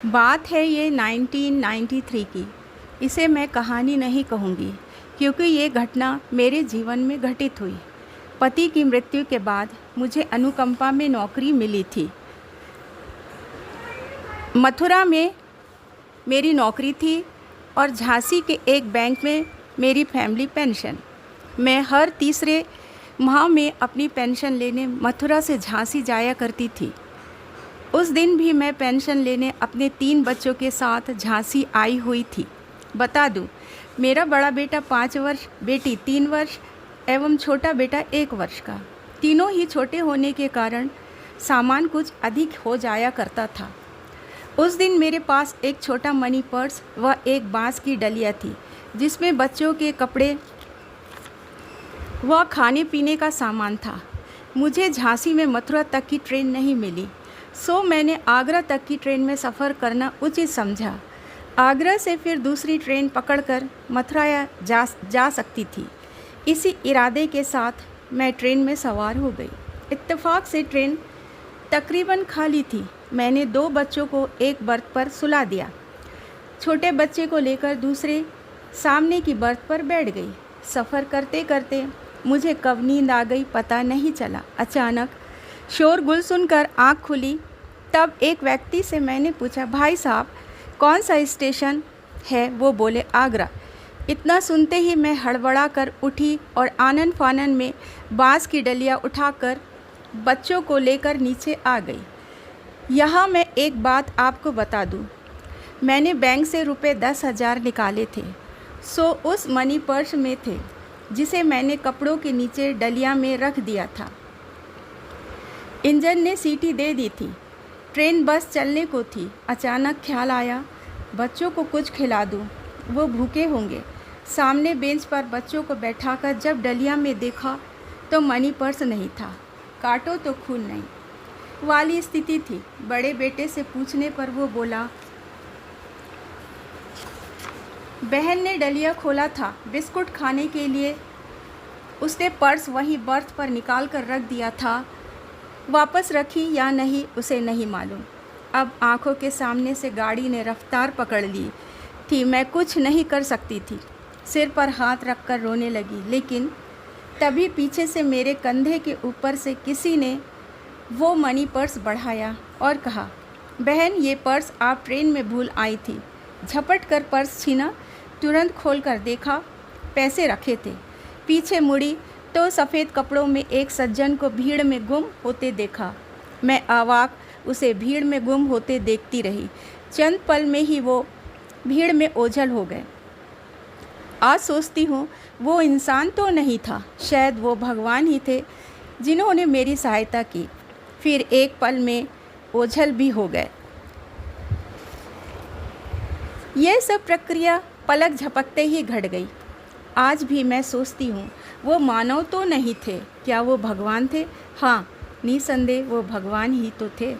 बात है ये 1993 की। इसे मैं कहानी नहीं कहूँगी क्योंकि ये घटना मेरे जीवन में घटित हुई। पति की मृत्यु के बाद मुझे अनुकंपा में नौकरी मिली थी। मथुरा में मेरी नौकरी थी और झांसी के एक बैंक में मेरी फैमिली पेंशन। मैं हर तीसरे माह में अपनी पेंशन लेने मथुरा से झांसी जाया करती थी। उस दिन भी मैं पेंशन लेने अपने 3 बच्चों के साथ झांसी आई हुई थी। बता दूं, मेरा बड़ा बेटा 5 वर्ष, बेटी 3 वर्ष एवं छोटा बेटा 1 वर्ष का। तीनों ही छोटे होने के कारण सामान कुछ अधिक हो जाया करता था। उस दिन मेरे पास एक छोटा मनी पर्स व एक बांस की डलिया थी जिसमें बच्चों के कपड़े व खाने पीने का सामान था। मुझे झांसी में मथुरा तक की ट्रेन नहीं मिली, सो मैंने आगरा तक की ट्रेन में सफ़र करना उचित समझा। आगरा से फिर दूसरी ट्रेन पकड़कर मथुरा जा सकती थी। इसी इरादे के साथ मैं ट्रेन में सवार हो गई। इत्तेफाक से ट्रेन तकरीबन खाली थी। मैंने 2 बच्चों को एक बर्थ पर सुला दिया। छोटे बच्चे को लेकर दूसरे सामने की बर्थ पर बैठ गई। सफ़र करते करते मुझे कब नींद आ गई पता नहीं चला। अचानक शोरगुल सुनकर आँख खुली। तब एक व्यक्ति से मैंने पूछा, भाई साहब कौन सा स्टेशन है? वो बोले आगरा। इतना सुनते ही मैं हड़बड़ा कर उठी और आनन फानन में बांस की डलिया उठाकर बच्चों को लेकर नीचे आ गई। यहाँ मैं एक बात आपको बता दूँ, मैंने बैंक से रुपए 10,000 निकाले थे, सो उस मनी पर्स में थे जिसे मैंने कपड़ों के नीचे डलिया में रख दिया था। इंजन ने सीटी दे दी थी। ट्रेन बस चलने को थी। अचानक ख्याल आया, बच्चों को कुछ खिला दूं, वो भूखे होंगे। सामने बेंच पर बच्चों को बैठाकर जब डलिया में देखा तो मनी पर्स नहीं था, काटो तो खून नहीं वाली स्थिति थी। बड़े बेटे से पूछने पर वो बोला, बहन ने डलिया खोला था बिस्कुट खाने के लिए, उसने पर्स वहीं बर्थ पर निकाल कर रख दिया था। वापस रखी या नहीं उसे नहीं मालूम। अब आंखों के सामने से गाड़ी ने रफ्तार पकड़ ली थी। मैं कुछ नहीं कर सकती थी। सिर पर हाथ रखकर रोने लगी, लेकिन तभी पीछे से मेरे कंधे के ऊपर से किसी ने वो मनी पर्स बढ़ाया और कहा, बहन ये पर्स आप ट्रेन में भूल आई थी। झपट कर पर्स छीना। तुरंत खोल कर देखा, पैसे रखे थे। पीछे मुड़ी तो सफ़ेद कपड़ों में एक सज्जन को भीड़ में गुम होते देखा। मैं अवाक उसे भीड़ में गुम होते देखती रही। चंद पल में ही वो भीड़ में ओझल हो गए। आज सोचती हूँ वो इंसान तो नहीं था, शायद वो भगवान ही थे जिन्होंने मेरी सहायता की। फिर एक पल में ओझल भी हो गए। यह सब प्रक्रिया पलक झपकते ही घट गई। आज भी मैं सोचती हूँ वो मानव तो नहीं थे, क्या वो भगवान थे? हाँ, निसंदेह वो भगवान ही तो थे।